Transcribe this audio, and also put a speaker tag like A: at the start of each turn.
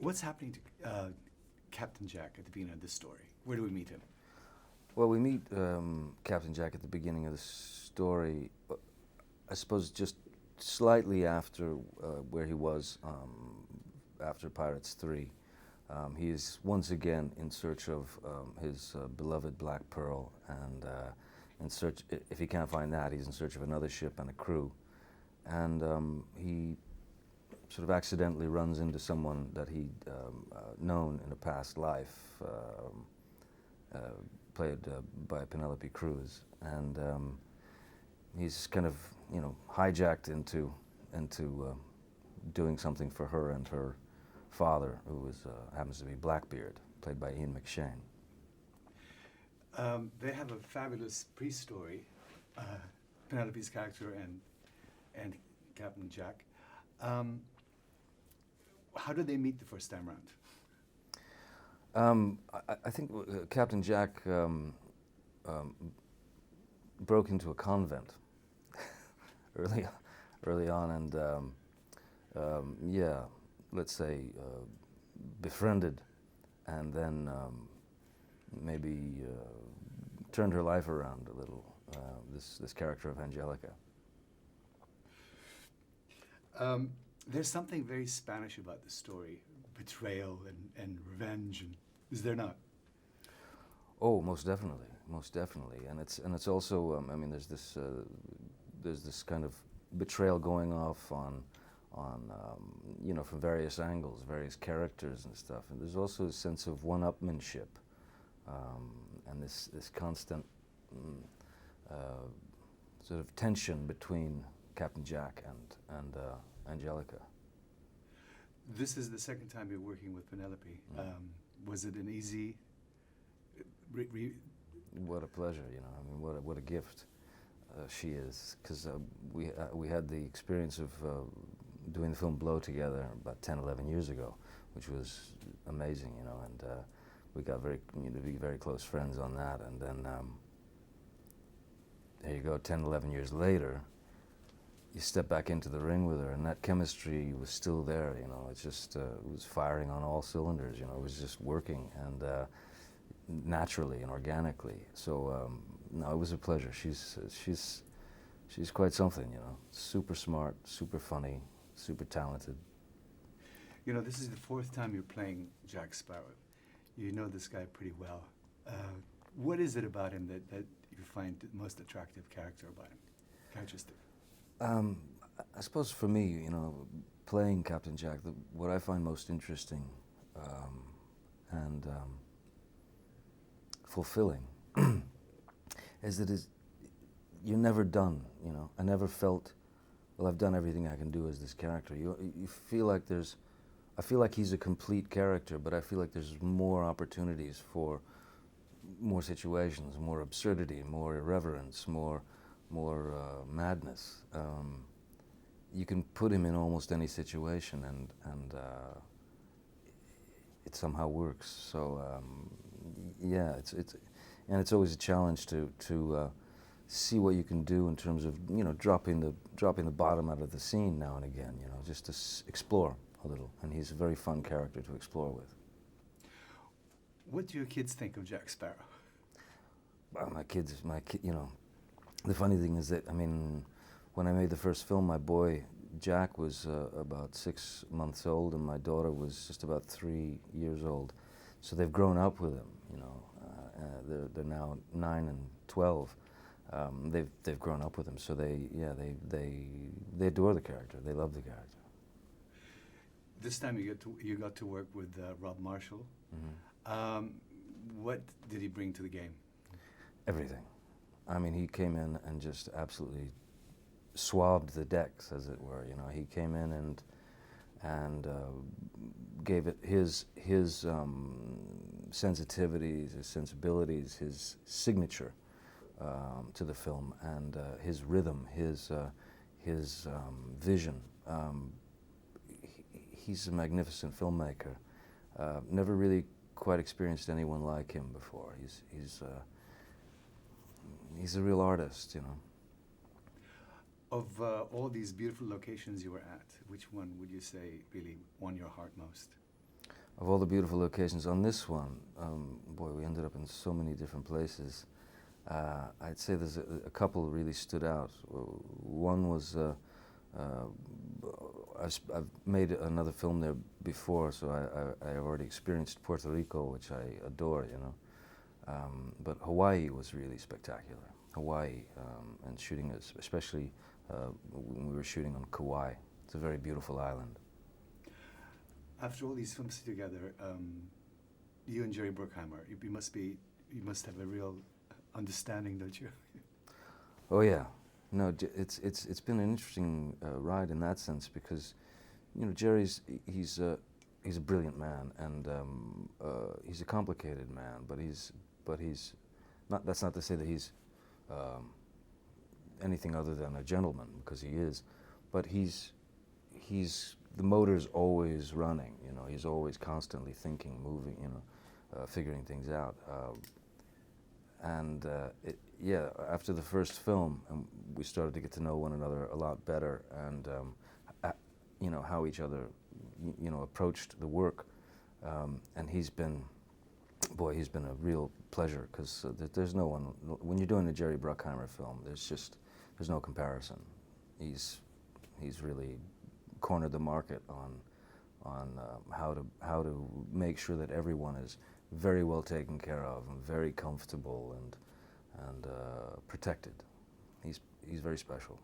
A: What's happening to Captain Jack at the beginning of this story? Where do we meet him?
B: Well, we meet Captain Jack at the beginning of the story, I suppose just slightly after where he was after Pirates 3. He is once again in search of his beloved Black Pearl, and in search, if he can't find that, he's in search of another ship and a crew. And he sort of accidentally runs into someone that he'd known in a past life, played by Penelope Cruz, and he's kind of, you know, hijacked into doing something for her and her father, who is happens to be Blackbeard, played by Ian McShane.
A: They have a fabulous pre-story, Penelope's character and Captain Jack. How did they meet the first time around?
B: I think Captain Jack broke into a convent early on, and yeah, let's say befriended, and then maybe turned her life around a little. This character of Angelica.
A: There's something very Spanish about the story, betrayal and revenge, and is there not?
B: Oh, most definitely, and it's also I mean, there's this kind of betrayal going off on you know, from various angles, various characters and stuff, and there's also a sense of one-upmanship, and this constant sort of tension between Captain Jack and Angelica.
A: This is the second time you're working with Penelope. Was it an easy?
B: What a pleasure, you know. I mean, what a gift she is, because we had the experience of doing the film Blow together about 10, 11 years ago, which was amazing, you know, and we got to be very close friends on that, and then there you go, 10, 11 years later, you step back into the ring with her, and that chemistry was still there, you know. It's just, it was firing on all cylinders, you know. It was just working, and naturally and organically. So, no, it was a pleasure. She's quite something, you know. Super smart, super funny, super talented.
A: You know, this is the fourth time you're playing Jack Sparrow. You know this guy pretty well. What is it about him that you find the most attractive character about him? Characteristic?
B: I suppose for me, you know, playing Captain Jack, what I find most interesting and fulfilling is that you're never done, you know. I never felt, well, I've done everything I can do as this character. You feel like I feel like he's a complete character, but I feel like there's more opportunities for more situations, more absurdity, more irreverence, more madness. You can put him in almost any situation, and it somehow works. So yeah, it's always a challenge to see what you can do in terms of, you know, dropping the bottom out of the scene now and again, you know, just to explore a little. And he's a very fun character to explore with.
A: What do your kids think of Jack Sparrow?
B: Well, you know, the funny thing is that, I mean, when I made the first film, my boy Jack was about 6 months old, and my daughter was just about 3 years old. So they've grown up with him, you know. They're now 9 and 12. They've grown up with him, so they adore the character. They love the character.
A: This time you got to work with Rob Marshall.
B: Mm-hmm.
A: What did he bring to the game?
B: Everything. I mean, he came in and just absolutely swabbed the decks, as it were. You know, he came in and gave it his sensitivities, his sensibilities, his signature to the film, and his rhythm, his vision. He's a magnificent filmmaker. Never really quite experienced anyone like him before. He's a real artist, you know.
A: Of all these beautiful locations you were at, which one would you say really won your heart most?
B: Of all the beautiful locations on this one, boy, we ended up in so many different places. I'd say there's a couple really stood out. One was, I've made another film there before, so I already experienced Puerto Rico, which I adore, you know. But Hawaii was really spectacular. Hawaii, and shooting, especially when we were shooting on Kauai. It's a very beautiful island.
A: After all these films together, you and Jerry Bruckheimer, you must have a real understanding, don't you?
B: Oh yeah, no, it's been an interesting ride in that sense because, you know, he's a brilliant man and he's a complicated man, but he's not. That's not to say that he's anything other than a gentleman, because he is, but he's the motor's always running, you know. He's always constantly thinking, moving, you know, figuring things out. Yeah, after the first film, we started to get to know one another a lot better, and you know, how each other, you know, approached the work. And he's been a real pleasure, because there's no one, when you're doing a Jerry Bruckheimer film, there's no comparison. He's really cornered the market on how to make sure that everyone is very well taken care of and very comfortable and protected. He's very special.